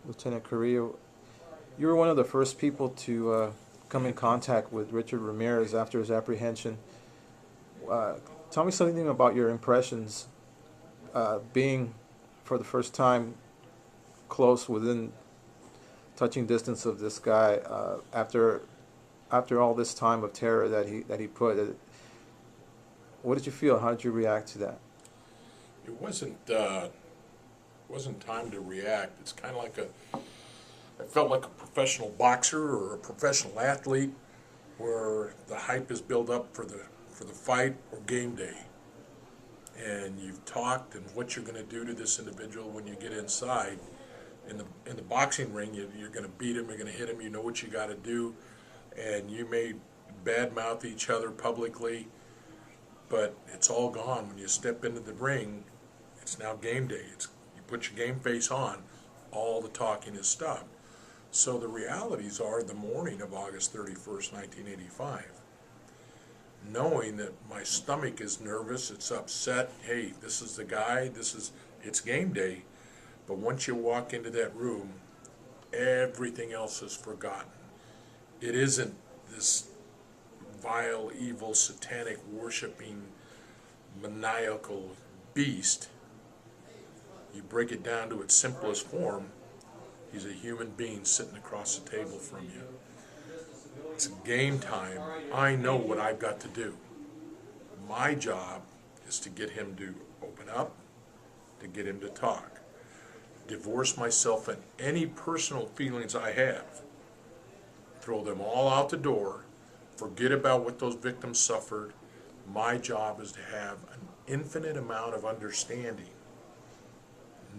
Lieutenant Carrillo, you were one of the first people to come in contact with Richard Ramirez after his apprehension. Uh, Tell me something about your impressions being, for the first time, close within touching distance of this guy after all this time of terror that he put. What did you feel? How did you react to that? It wasn't time to react. It's kind of like I felt like a professional boxer or a professional athlete, where the hype is built up for the fight or game day, and you've talked and what you're going to do to this individual when you get inside. In the boxing ring, you're going to beat him, you're going to hit him. You know what you got to do, and you may badmouth each other publicly, but it's all gone when you step into the ring. It's now game day. You put your game face on, all the talking is stopped. So the realities are the morning of August 31st, 1985, knowing that my stomach is nervous, it's upset, hey, this is the guy, it's game day. But once you walk into that room, everything else is forgotten. It isn't this vile, evil, satanic, worshiping, maniacal beast. You break it down to its simplest form, he's a human being sitting across the table from you. It's game time. I know what I've got to do. My job is to get him to open up, to get him to talk. Divorce myself and any personal feelings I have. Throw them all out the door. Forget about what those victims suffered. My job is to have an infinite amount of understanding.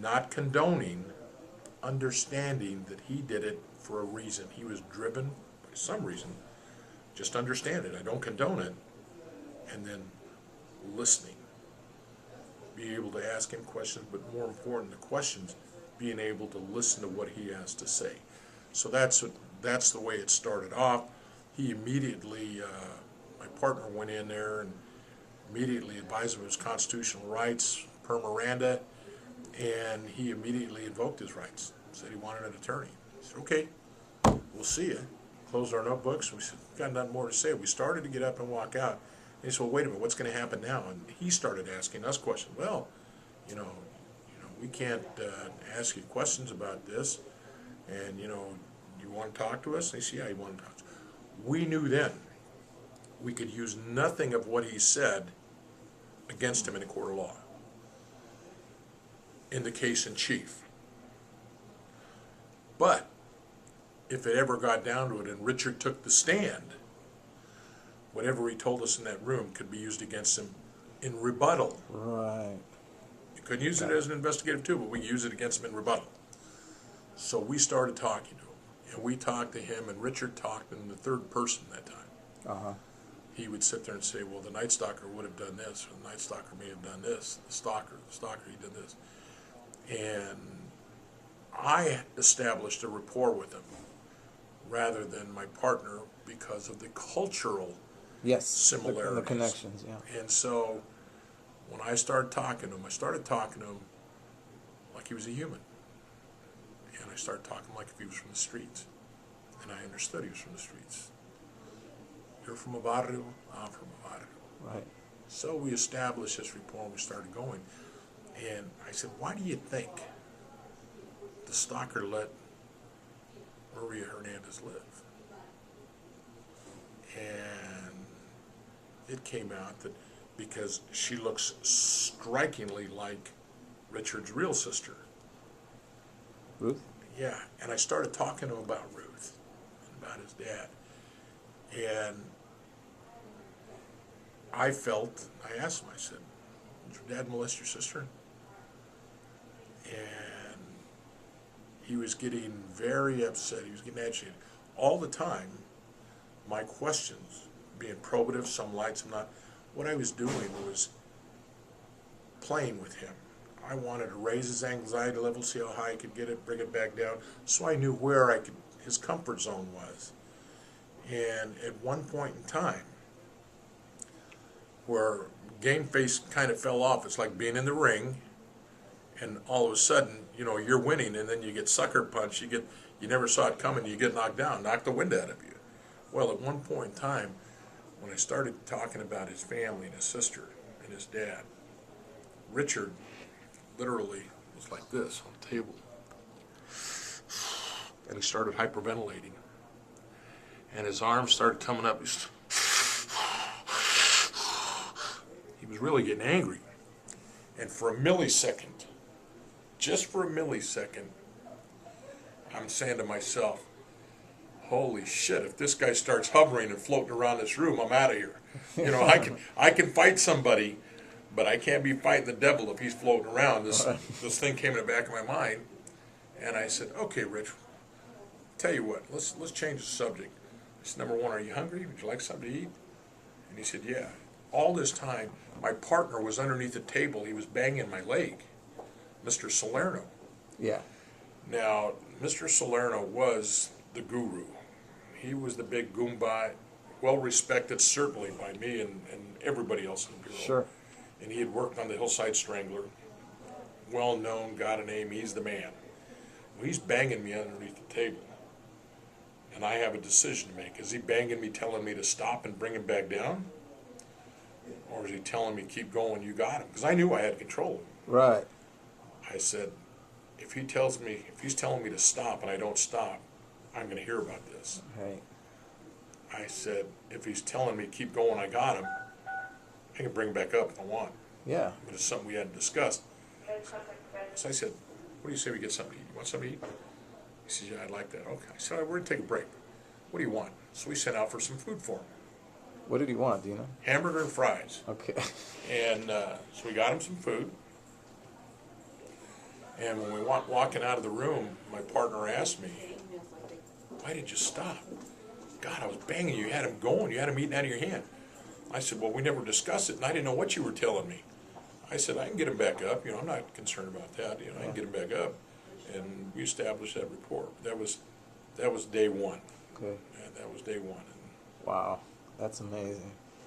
Not condoning, understanding that he did it for a reason. He was driven by some reason. Just understand it. I don't condone it. And then listening. Be able to ask him questions, but more important, the questions, being able to listen to what he has to say. So that's the way it started off. He immediately, my partner went in there and immediately advised him of his constitutional rights per Miranda, and he immediately invoked his rights. Said he wanted an attorney. I said, okay, we'll see you. Closed our notebooks. We said, got nothing more to say. We started to get up and walk out. And he said, well, wait a minute, what's going to happen now? And he started asking us questions. Well, we can't ask you questions about this. And, you want to talk to us? And he said, yeah, he wanted to talk to us. We knew then we could use nothing of what he said against him in a court of law, in the case in chief. But if it ever got down to it and Richard took the stand, whatever he told us in that room could be used against him in rebuttal. Right. You couldn't use it as an investigative tool, but we use it against him in rebuttal. So we started talking to him, and we talked to him, and Richard talked in the third person that time. Uh-huh. He would sit there and say, well, the Night Stalker would have done this, or the Night Stalker may have done this, the Stalker, he did this. And I established a rapport with him rather than my partner because of the cultural Yes. similarities. The connections, yeah. And so when I started talking to him, like he was a human. And I started talking like if he was from the streets. And I understood he was from the streets. You're from a barrio, I'm from a barrio. Right. So we established this rapport and we started going. And I said, why do you think the stalker let Maria Hernandez live? And it came out that because she looks strikingly like Richard's real sister. Ruth? Yeah, and I started talking to him about Ruth, and about his dad. And I asked him, I said, did your dad molest your sister? And he was getting very upset. He was getting agitated. All the time, my questions, being probative, some light, some not, what I was doing was playing with him. I wanted to raise his anxiety level, see how high I could get it, bring it back down, so I knew where his comfort zone was. And at one point in time, where game face kind of fell off, it's like being in the ring, and all of a sudden, you know, you're winning, and then you get sucker punched. You never saw it coming. You get knocked down, knock the wind out of you. Well, at one point in time, when I started talking about his family and his sister and his dad, Richard literally was like this on the table, and he started hyperventilating, and his arms started coming up. He was really getting angry, and for a millisecond, just for a millisecond, I'm saying to myself, holy shit, if this guy starts hovering and floating around this room, I'm out of here. You know, I can fight somebody, but I can't be fighting the devil if he's floating around. This thing came in the back of my mind, and I said, okay, Rich, tell you what, let's change the subject. I said, number one, are you hungry? Would you like something to eat? And he said, yeah. All this time, my partner was underneath the table. He was banging my leg, Mr. Salerno. Yeah. Now, Mr. Salerno was the guru. He was the big Goomba, well respected certainly by me and everybody else in the bureau. Sure. And he had worked on the Hillside Strangler, well known, got a name, he's the man. Well, he's banging me underneath the table. And I have a decision to make. Is he banging me, telling me to stop and bring him back down? Or is he telling me, keep going, you got him? Because I knew I had control of him. Right. I said, if he's telling me to stop and I don't stop, I'm going to hear about this. Right. I said, if he's telling me keep going, I got him, I can bring him back up if I want. Yeah. But it's something we hadn't discussed. So I said, what do you say we get something to eat? You want something to eat? He said, yeah, I'd like that. Okay. I said, all right, we're going to take a break. What do you want? So we sent out for some food for him. What did he want, do you know? Hamburger and fries. Okay. And so we got him some food. And when we were walking out of the room, my partner asked me, why did you stop? God, I was banging you. You had him going. You had him eating out of your hand. I said, well, we never discussed it, and I didn't know what you were telling me. I said, I can get him back up. You know, I'm not concerned about that. You know, I can get him back up. And we established that rapport. That was day one. Okay. Yeah, that was day one. Wow. That's amazing.